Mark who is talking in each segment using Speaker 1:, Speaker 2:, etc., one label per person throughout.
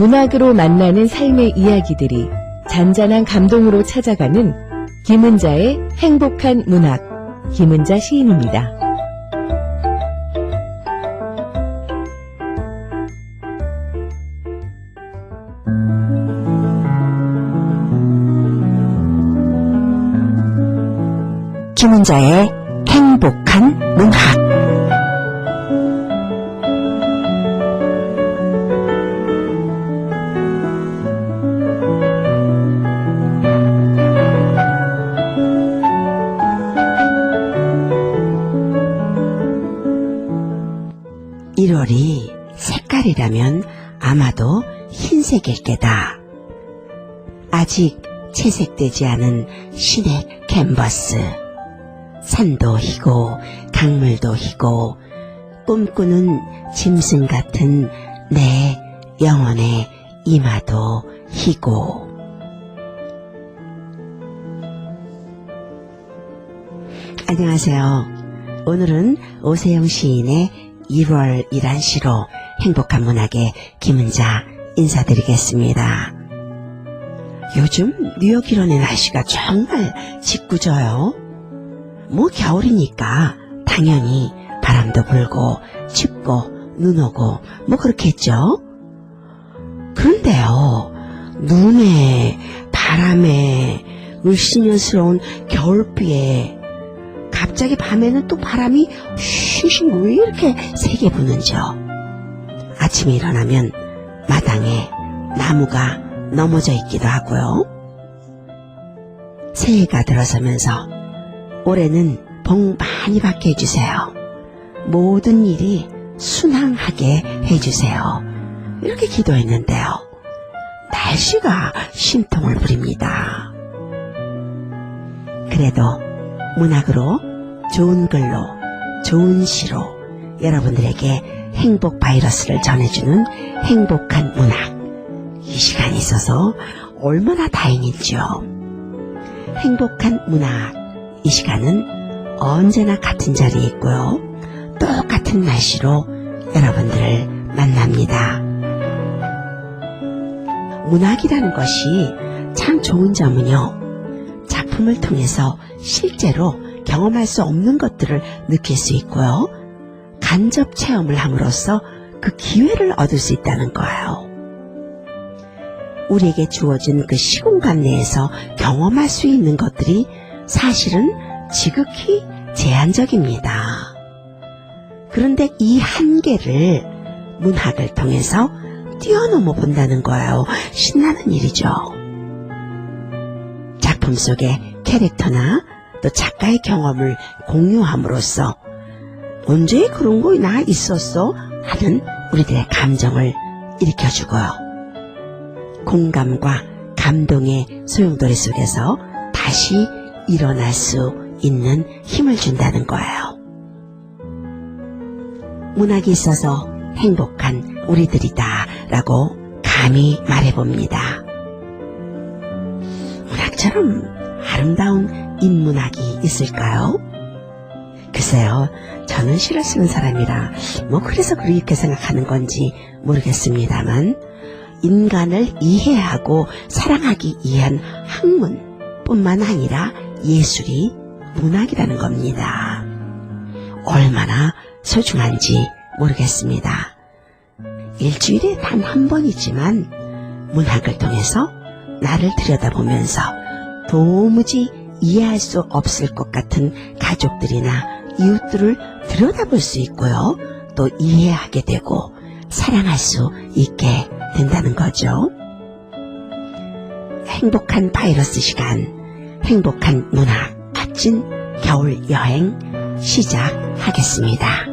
Speaker 1: 문학으로 만나는 삶의 이야기들이 잔잔한 감동으로 찾아가는 김은자의 행복한 문학, 김은자 시인입니다.
Speaker 2: 김은자의 행복한 문학. (1월이) 색깔이라면 아마도 흰색일 게다. 아직 채색되지 않은 신의 캔버스. 산도 희고 강물도 희고 꿈꾸는 짐승 같은 내 영혼의 이마도 희고. 안녕하세요. 오늘은 오세영 시인의 1월이란 시로 행복한 문학의 김은자 인사드리겠습니다. 요즘 뉴욕 일원의 날씨가 정말 짓궂어요. 겨울이니까 당연히 바람도 불고 춥고 눈 오고 그렇겠죠. 그런데요, 눈에 바람에 을씨년스러운 겨울비에 갑자기 밤에는 또 바람이 쉥쉥 왜 이렇게 세게 부는지요. 아침에 일어나면 마당에 나무가 넘어져 있기도 하고요. 새해가 들어서면서 올해는 복 많이 받게 해주세요. 모든 일이 순항하게 해주세요. 이렇게 기도했는데요, 날씨가 심통을 부립니다. 그래도 문학으로 좋은 글로 좋은 시로 여러분들에게 행복 바이러스를 전해주는 행복한 문학, 이 시간이 있어서 얼마나 다행인지요. 행복한 문학, 이 시간은 언제나 같은 자리에 있고요, 똑같은 날씨로 여러분들을 만납니다. 문학이라는 것이 참 좋은 점은요, 작품을 통해서 실제로 경험할 수 없는 것들을 느낄 수 있고요, 간접 체험을 함으로써 그 기회를 얻을 수 있다는 거예요. 우리에게 주어진 그 시공간 내에서 경험할 수 있는 것들이 사실은 지극히 제한적입니다. 그런데 이 한계를 문학을 통해서 뛰어넘어 본다는 거예요. 신나는 일이죠. 작품 속의 캐릭터나 또 작가의 경험을 공유함으로써 언제 그런 거 나 있었어? 하는 우리들의 감정을 일으켜주고요, 공감과 감동의 소용돌이 속에서 다시 일어날 수 있는 힘을 준다는 거예요. 문학이 있어서 행복한 우리들이다 라고 감히 말해봅니다. 문학처럼 아름다운 인문학이 있을까요? 글쎄요, 저는 시를 쓰는 사람이라 그래서 그렇게 생각하는 건지 모르겠습니다만, 인간을 이해하고 사랑하기 위한 학문뿐만 아니라 예술이 문학이라는 겁니다. 얼마나 소중한지 모르겠습니다. 일주일에 단 한 번이지만 문학을 통해서 나를 들여다보면서 도무지 이해할 수 없을 것 같은 가족들이나 이웃들을 들여다볼 수 있고요, 또 이해하게 되고 사랑할 수 있게 된다는 거죠. 행복한 바이러스 시간, 행복한 문학, 멋진 겨울 여행 시작하겠습니다.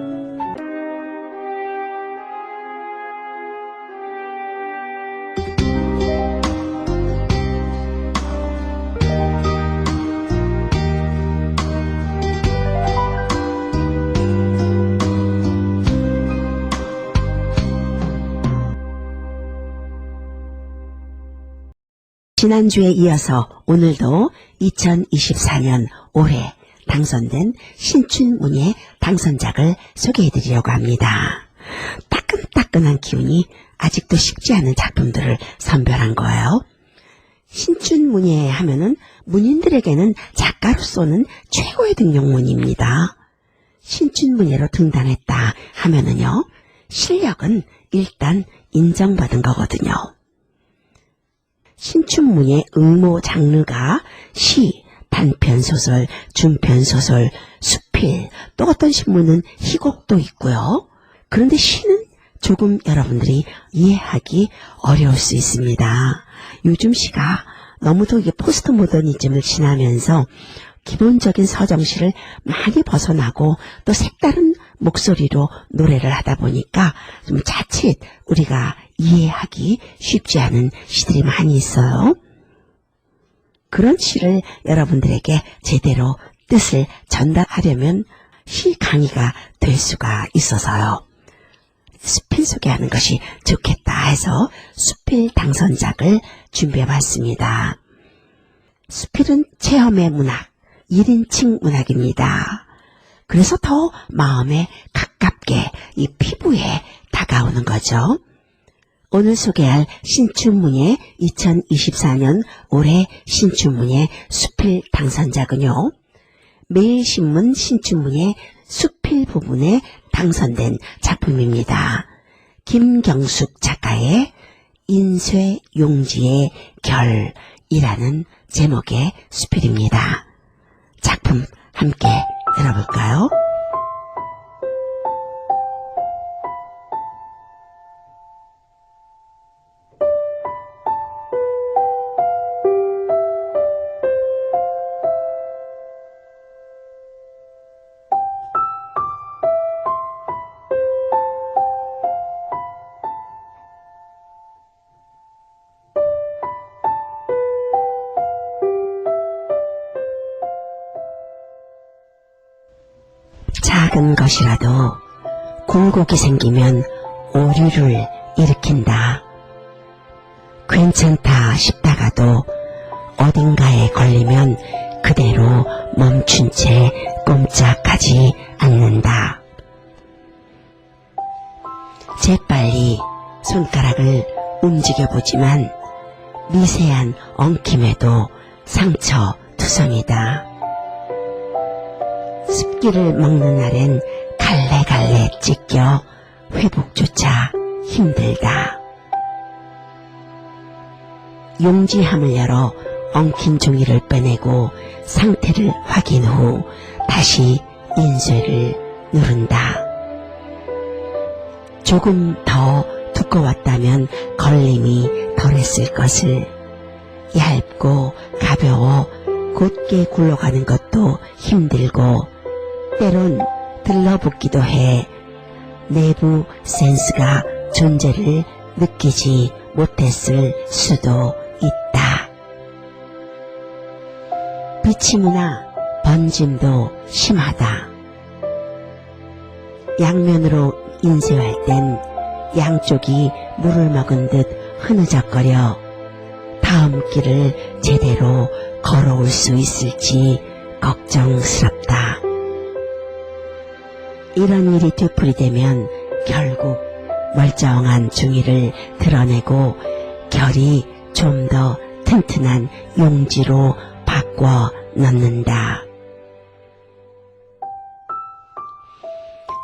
Speaker 2: 지난주에 이어서 오늘도 2024년 올해 당선된 신춘문예 당선작을 소개해드리려고 합니다. 따끈따끈한 기운이 아직도 식지 않은 작품들을 선별한 거예요. 신춘문예 하면은 문인들에게는 작가로서는 최고의 등용문입니다. 신춘문예로 등단했다 하면은요, 실력은 일단 인정받은 거거든요. 신춘문예 응모 장르가 시, 단편소설, 중편소설, 수필, 또 어떤 신문은 희곡도 있고요. 그런데 시는 조금 여러분들이 이해하기 어려울 수 있습니다. 요즘 시가 너무도 이게 포스트 모더니즘을 지나면서 기본적인 서정시를 많이 벗어나고 또 색다른 목소리로 노래를 하다 보니까 좀 자칫 우리가 이해하기 쉽지 않은 시들이 많이 있어요. 그런 시를 여러분들에게 제대로 뜻을 전달하려면 시 강의가 될 수가 있어서요. 수필 소개하는 것이 좋겠다 해서 수필 당선작을 준비해봤습니다. 수필은 체험의 문학, 1인칭 문학입니다. 그래서 더 마음에 가깝게 이 피부에 다가오는 거죠. 오늘 소개할 신춘문예 2024년 올해 신춘문예 수필 당선작은요, 매일신문 신춘문예 수필 부분에 당선된 작품입니다. 김경숙 작가의 인쇄용지의 결이라는 제목의 수필입니다. 작품 함께 들어볼까요? 작은 것이라도 굴곡이 생기면 오류를 일으킨다. 괜찮다 싶다가도 어딘가에 걸리면 그대로 멈춘 채 꼼짝하지 않는다. 재빨리 손가락을 움직여보지만 미세한 엉킴에도 상처투성이다. 습기를 먹는 날엔 갈래갈래 찢겨 회복조차 힘들다. 용지함을 열어 엉킨 종이를 빼내고 상태를 확인 후 다시 인쇄를 누른다. 조금 더 두꺼웠다면 걸림이 덜했을 것을. 얇고 가벼워 곧게 굴러가는 것도 힘들고 때론 들러붙기도 해 내부 센스가 존재를 느끼지 못했을 수도 있다. 비침이나 번짐도 심하다. 양면으로 인쇄할 땐 양쪽이 물을 먹은 듯 흐느적거려 다음 길을 제대로 걸어올 수 있을지 걱정스럽다. 이런 일이 되풀이되면 결국 멀쩡한 종이를 드러내고 결이 좀 더 튼튼한 용지로 바꿔 넣는다.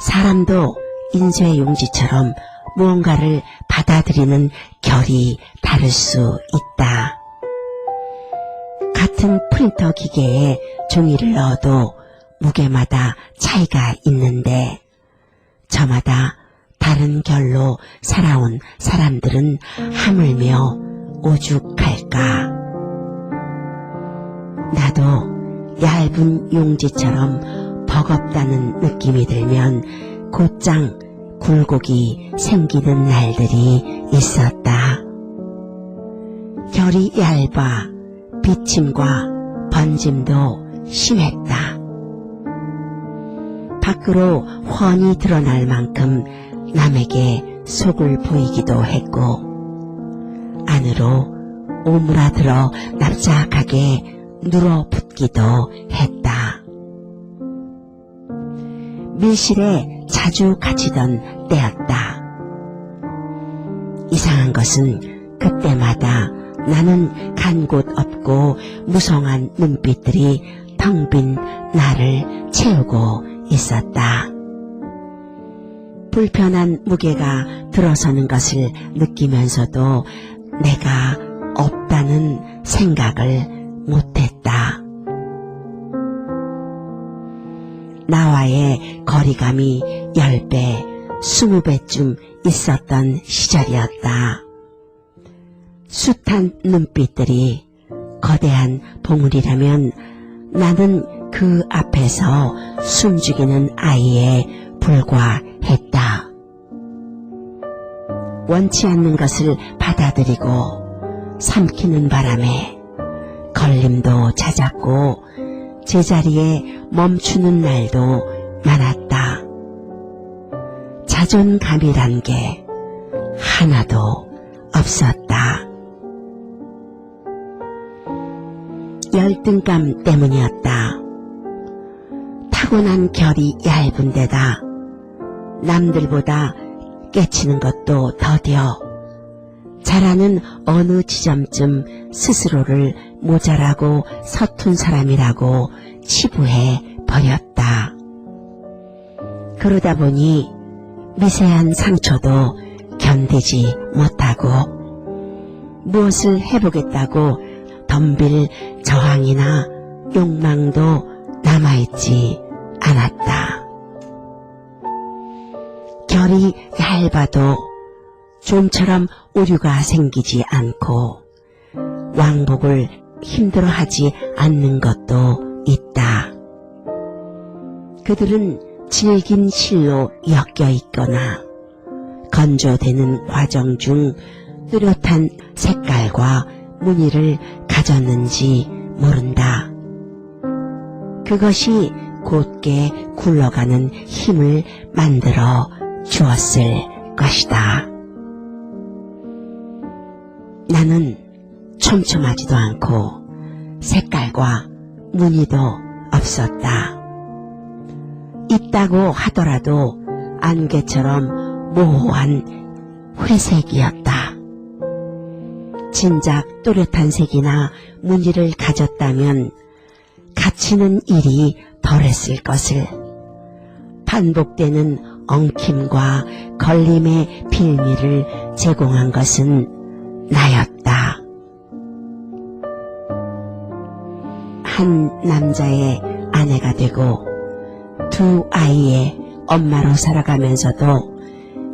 Speaker 2: 사람도 인쇄 용지처럼 무언가를 받아들이는 결이 다를 수 있다. 같은 프린터 기계에 종이를 넣어도 무게마다 차이가 있는데 저마다 다른 결로 살아온 사람들은 하물며 오죽할까. 나도 얇은 용지처럼 버겁다는 느낌이 들면 곧장 굴곡이 생기는 날들이 있었다. 결이 얇아 비침과 번짐도 심했다. 밖으로 훤히 드러날 만큼 남에게 속을 보이기도 했고 안으로 오므라들어 납작하게 눌어붙기도 했다. 밀실에 자주 갇히던 때였다. 이상한 것은 그때마다 나는 간 곳 없고 무성한 눈빛들이 텅 빈 나를 채우고 있었다. 불편한 무게가 들어서는 것을 느끼면서도 내가 없다는 생각을 못했다. 나와의 거리감이 10배, 20배쯤 있었던 시절이었다. 숱한 눈빛들이 거대한 봉우리라면 나는 그 앞에서 숨죽이는 아이에 불과했다. 원치 않는 것을 받아들이고 삼키는 바람에 걸림도 잦았고 제자리에 멈추는 날도 많았다. 자존감이란 게 하나도 없었다. 열등감 때문이었다. 타고난 결이 얇은 데다 남들보다 깨치는 것도 더뎌 자라는 어느 지점쯤 스스로를 모자라고 서툰 사람이라고 치부해 버렸다. 그러다 보니 미세한 상처도 견디지 못하고 무엇을 해보겠다고 덤빌 저항이나 욕망도 남아있지 않았다. 결이 얇아도 좀처럼 오류가 생기지 않고 왕복을 힘들어하지 않는 것도 있다. 그들은 질긴 실로 엮여 있거나 건조되는 과정 중 뚜렷한 색깔과 무늬를 가졌는지 모른다. 그것이 곧게 굴러가는 힘을 만들어 주었을 것이다. 나는 촘촘하지도 않고 색깔과 무늬도 없었다. 있다고 하더라도 안개처럼 모호한 회색이었다. 진작 또렷한 색이나 무늬를 가졌다면 갇히는 일이 덜했을 것을. 반복되는 엉킴과 걸림의 빌미를 제공한 것은 나였다. 한 남자의 아내가 되고 두 아이의 엄마로 살아가면서도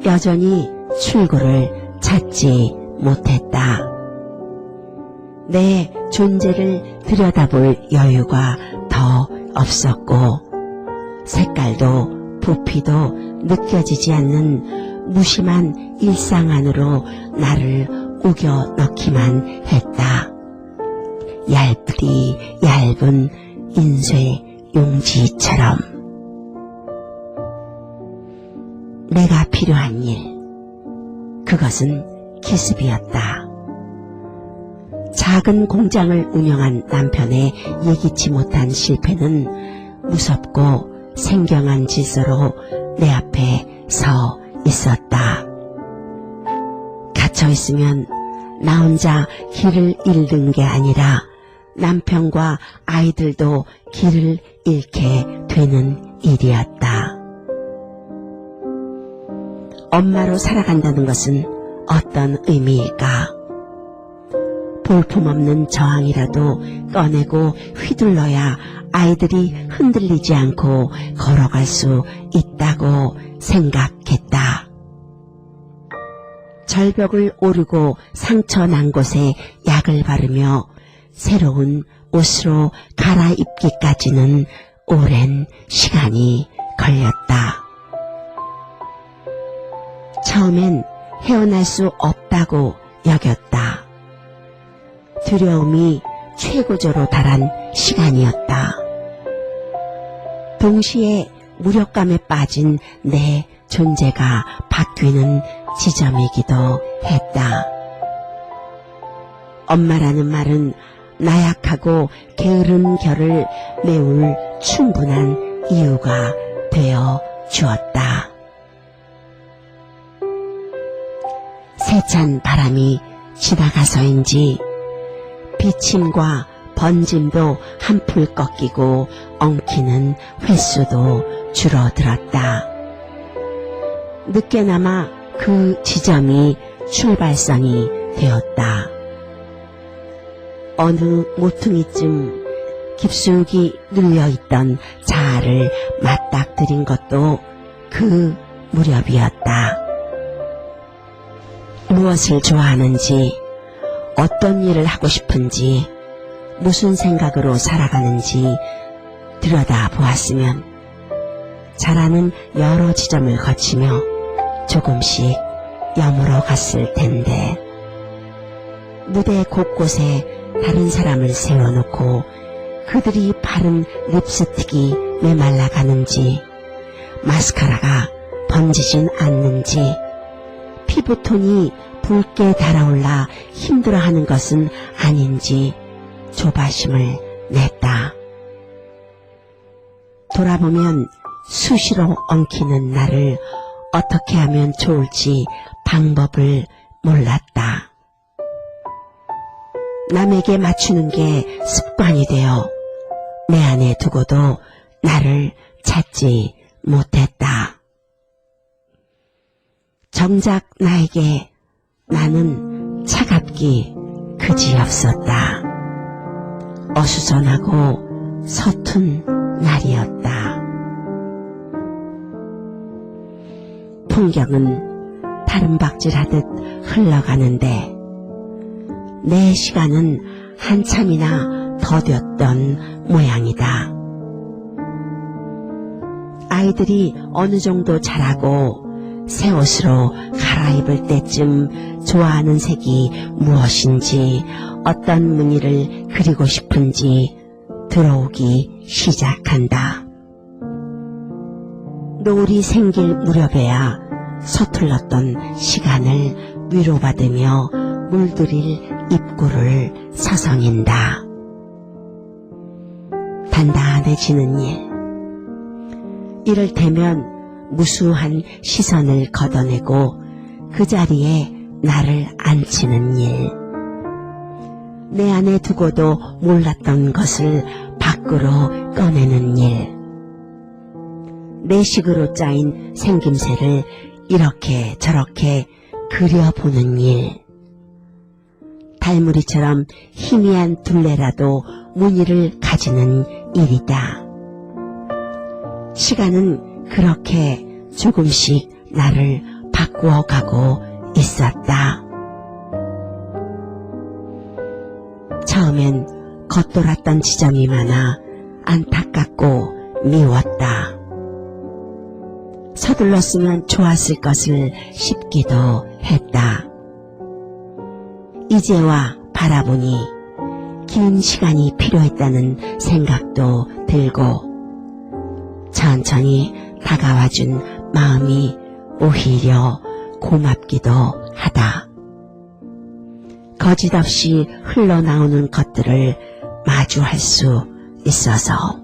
Speaker 2: 여전히 출구를 찾지 못했다. 내 존재를 들여다볼 여유가 더 없었고 색깔도 부피도 느껴지지 않는 무심한 일상 안으로 나를 우겨 넣기만 했다. 얇디 얇은 인쇄 용지처럼. 내가 필요한 일, 그것은 기습이었다. 작은 공장을 운영한 남편의 예기치 못한 실패는 무섭고 생경한 질서로 내 앞에 서 있었다. 갇혀있으면 나 혼자 길을 잃는 게 아니라 남편과 아이들도 길을 잃게 되는 일이었다. 엄마로 살아간다는 것은 어떤 의미일까? 볼품없는 저항이라도 꺼내고 휘둘러야 아이들이 흔들리지 않고 걸어갈 수 있다고 생각했다. 절벽을 오르고 상처 난 곳에 약을 바르며 새로운 옷으로 갈아입기까지는 오랜 시간이 걸렸다. 처음엔 헤어날 수 없다고 여겼다. 두려움이 최고조로 달한 시간이었다. 동시에 무력감에 빠진 내 존재가 바뀌는 지점이기도 했다. 엄마라는 말은 나약하고 게으른 결을 메울 충분한 이유가 되어 주었다. 세찬 바람이 지나가서인지 비침과 번짐도 한풀 꺾이고 엉키는 횟수도 줄어들었다. 늦게나마 그 지점이 출발선이 되었다. 어느 모퉁이쯤 깊숙이 눌려있던 자아를 맞닥뜨린 것도 그 무렵이었다. 무엇을 좋아하는지, 어떤 일을 하고 싶은지, 무슨 생각으로 살아가는지 들여다보았으면 자라는 여러 지점을 거치며 조금씩 여물어 갔을 텐데, 무대 곳곳에 다른 사람을 세워놓고 그들이 바른 립스틱이 메말라가는지, 마스카라가 번지진 않는지, 피부톤이 붉게 달아올라 힘들어하는 것은 아닌지 조바심을 냈다. 돌아보면 수시로 엉키는 나를 어떻게 하면 좋을지 방법을 몰랐다. 남에게 맞추는 게 습관이 되어 내 안에 두고도 나를 찾지 못했다. 정작 나에게 나는 차갑기 그지없었다. 어수선하고 서툰 날이었다. 풍경은 다름박질하듯 흘러가는데 내 시간은 한참이나 더뎠던 모양이다. 아이들이 어느 정도 자라고 새 옷으로 갈아입을 때쯤 좋아하는 색이 무엇인지, 어떤 무늬를 그리고 싶은지 들어오기 시작한다. 노을이 생길 무렵에야 서툴렀던 시간을 위로받으며 물들일 입구를 서성인다. 단단해지는 일, 이를테면 무수한 시선을 걷어내고 그 자리에 나를 앉히는 일, 내 안에 두고도 몰랐던 것을 밖으로 꺼내는 일, 내 식으로 짜인 생김새를 이렇게 저렇게 그려보는 일, 달무리처럼 희미한 둘레라도 무늬를 가지는 일이다. 시간은 그렇게 조금씩 나를 바꾸어가고 있었다. 처음엔 겉돌았던 지점이 많아 안타깝고 미웠다. 서둘렀으면 좋았을 것을 싶기도 했다. 이제와 바라보니 긴 시간이 필요했다는 생각도 들고 천천히 다가와준 마음이 오히려 고맙기도 하다. 거짓없이 흘러나오는 것들을 마주할 수 있어서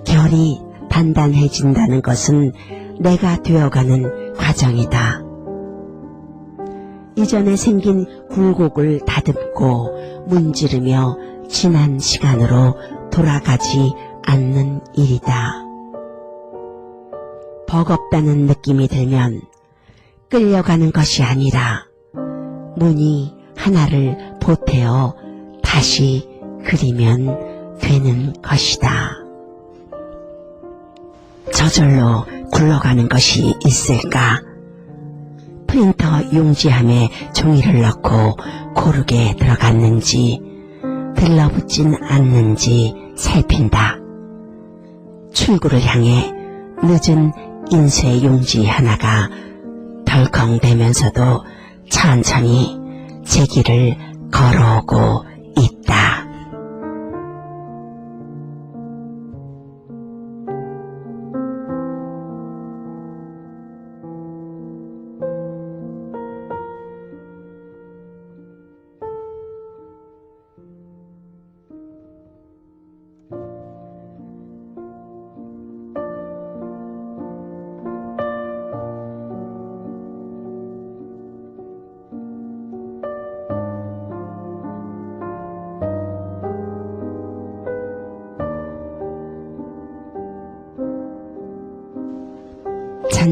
Speaker 2: 결이 단단해진다는 것은 내가 되어가는 과정이다. 이전에 생긴 굴곡을 다듬고 문지르며 지난 시간으로 돌아가지 않는 일이다. 버겁다는 느낌이 들면 끌려가는 것이 아니라 무늬 하나를 보태어 다시 그리면 되는 것이다. 저절로 굴러가는 것이 있을까? 프린터 용지함에 종이를 넣고 고르게 들어갔는지 들러붙진 않는지 살핀다. 출구를 향해 늦은 인쇄 용지 하나가 덜컹대면서도 천천히 제 길을 걸어오고 있다.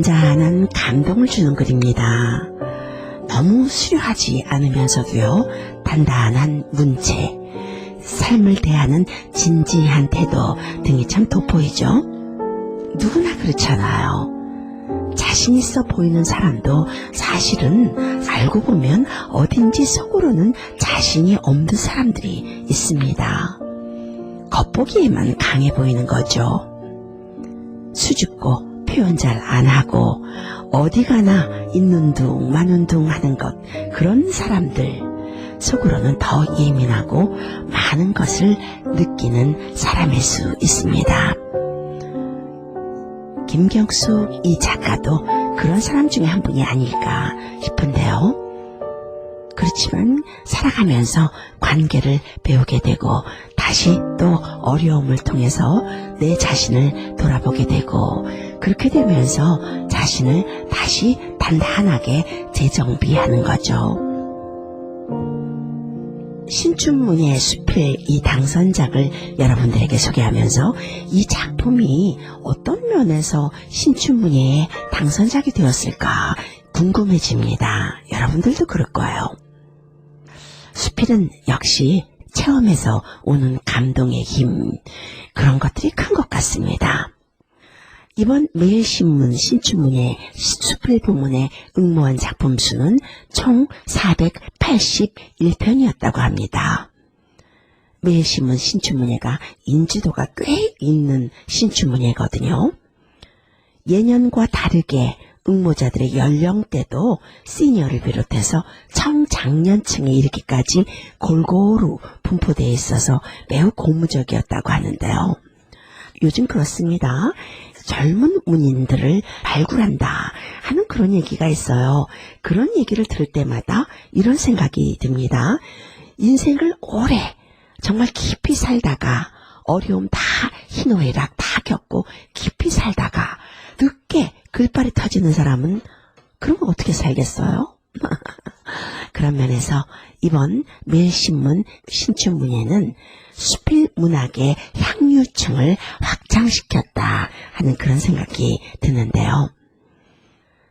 Speaker 2: 잔잔한 감동을 주는 글입니다. 너무 수려하지 않으면서도요, 단단한 문체, 삶을 대하는 진지한 태도 등이 참 돋보이죠. 누구나 그렇잖아요. 자신 있어 보이는 사람도 사실은 알고 보면 어딘지 속으로는 자신이 없는 사람들이 있습니다. 겉보기에만 강해 보이는 거죠. 수줍고 표현 잘 안 하고 어디 가나 있는 둥 마는 둥 하는 것, 그런 사람들 속으로는 더 예민하고 많은 것을 느끼는 사람일 수 있습니다. 김경숙 이 작가도 그런 사람 중에 한 분이 아닐까 싶은데요. 그렇지만 살아가면서 관계를 배우게 되고 다시 또 어려움을 통해서 내 자신을 돌아보게 되고, 그렇게 되면서 자신을 다시 단단하게 재정비하는 거죠. 신춘문예 수필 이 당선작을 여러분들에게 소개하면서 이 작품이 어떤 면에서 신춘문예의 당선작이 되었을까 궁금해집니다. 여러분들도 그럴 거예요. 수필은 역시 체험에서 오는 감동의 힘, 그런 것들이 큰 것 같습니다. 이번 매일신문 신춘문예 수필 부문에 응모한 작품 수는 총 481편이었다고 합니다. 매일신문 신춘문예가 인지도가 꽤 있는 신춘문예거든요. 예년과 다르게 응모자들의 연령대도 시니어를 비롯해서 청장년층에 이르기까지 골고루 분포되어 있어서 매우 고무적이었다고 하는데요. 요즘 그렇습니다. 젊은 문인들을 발굴한다 하는 그런 얘기가 있어요. 그런 얘기를 들을 때마다 이런 생각이 듭니다. 인생을 오래 정말 깊이 살다가 어려움 다 희노애락 다 겪고 깊이 살다가 늦게 글발이 터지는 사람은 그러면 어떻게 살겠어요? 그런 면에서 이번 매일신문 신춘문예는 수필 문학의 향유층을 확장시켰다 하는 그런 생각이 드는데요.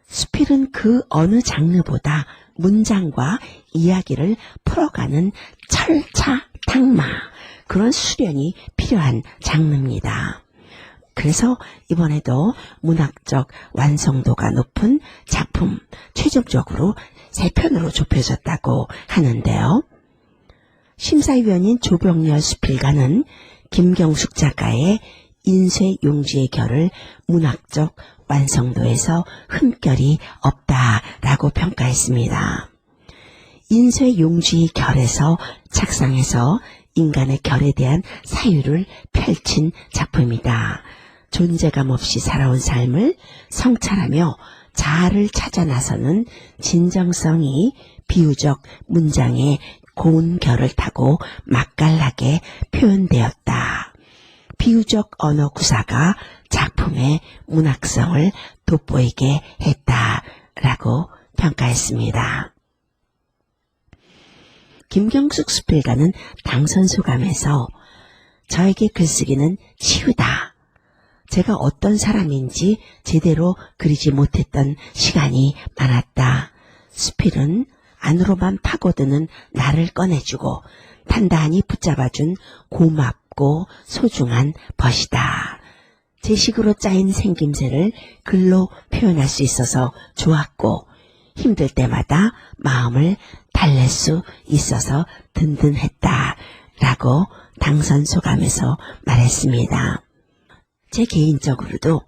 Speaker 2: 수필은 그 어느 장르보다 문장과 이야기를 풀어가는 철차탁마, 그런 수련이 필요한 장르입니다. 그래서 이번에도 문학적 완성도가 높은 작품 최종적으로 3편으로 좁혀졌다고 하는데요. 심사위원인 조병렬 수필가는 김경숙 작가의 인쇄용지의 결을 문학적 완성도에서 흠결이 없다라고 평가했습니다. 인쇄용지의 결에서 착상해서 인간의 결에 대한 사유를 펼친 작품이다. 존재감 없이 살아온 삶을 성찰하며 자아를 찾아 나서는 진정성이 비유적 문장의 고운 결을 타고 맛깔나게 표현되었다. 비유적 언어 구사가 작품의 문학성을 돋보이게 했다라고 평가했습니다. 김경숙 수필가는 당선 소감에서 저에게 글쓰기는 치유다. 제가 어떤 사람인지 제대로 그리지 못했던 시간이 많았다. 수필은 안으로만 파고드는 나를 꺼내주고 단단히 붙잡아준 고맙고 소중한 벗이다. 제 식으로 짜인 생김새를 글로 표현할 수 있어서 좋았고 힘들 때마다 마음을 달랠 수 있어서 든든했다 라고 당선 소감에서 말했습니다. 제 개인적으로도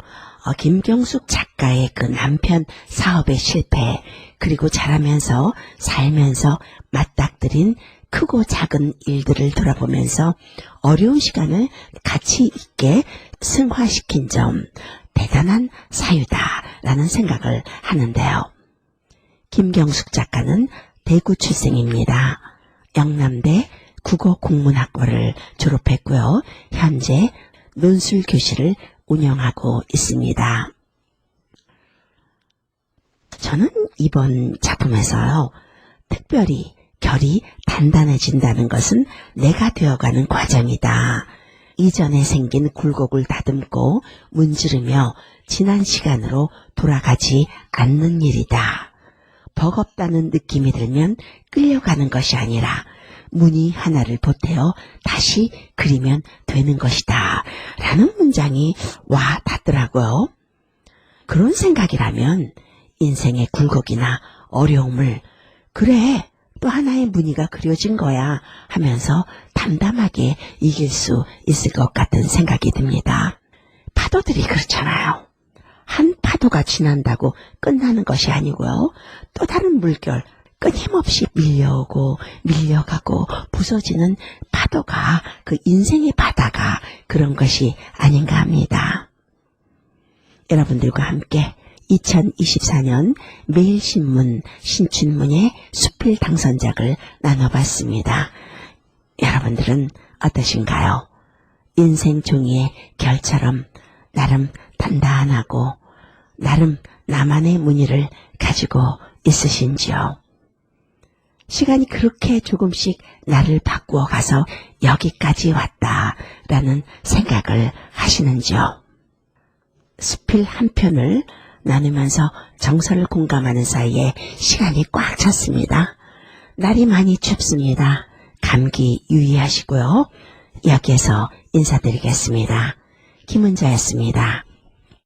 Speaker 2: 김경숙 작가의 그 남편 사업의 실패, 그리고 자라면서 살면서 맞닥뜨린 크고 작은 일들을 돌아보면서 어려운 시간을 가치 있게 승화시킨 점, 대단한 사유다라는 생각을 하는데요. 김경숙 작가는 대구 출생입니다. 영남대 국어국문학과를 졸업했고요. 현재 논술교실을 운영하고 있습니다. 저는 이번 작품에서요, 특별히 결이 단단해진다는 것은 내가 되어가는 과정이다. 이전에 생긴 굴곡을 다듬고 문지르며 지난 시간으로 돌아가지 않는 일이다. 버겁다는 느낌이 들면 끌려가는 것이 아니라 무늬 하나를 보태어 다시 그리면 되는 것이다. 라는 문장이 와 닿더라고요. 그런 생각이라면 인생의 굴곡이나 어려움을 그래 또 하나의 무늬가 그려진 거야 하면서 담담하게 이길 수 있을 것 같은 생각이 듭니다. 파도들이 그렇잖아요. 한 파도가 지난다고 끝나는 것이 아니고요. 또 다른 물결 끊임없이 밀려오고 밀려가고 부서지는 파도가 그 인생의 바다가 그런 것이 아닌가 합니다. 여러분들과 함께 2024년 매일신문 신춘문예 수필 당선작을 나눠봤습니다. 여러분들은 어떠신가요? 인생 종이의 결처럼 나름 단단하고 나름 나만의 무늬를 가지고 있으신지요? 시간이 그렇게 조금씩 나를 바꾸어 가서 여기까지 왔다라는 생각을 하시는지요? 수필 한 편을 나누면서 정서를 공감하는 사이에 시간이 꽉 찼습니다. 날이 많이 춥습니다. 감기 유의하시고요. 여기에서 인사드리겠습니다. 김은자였습니다.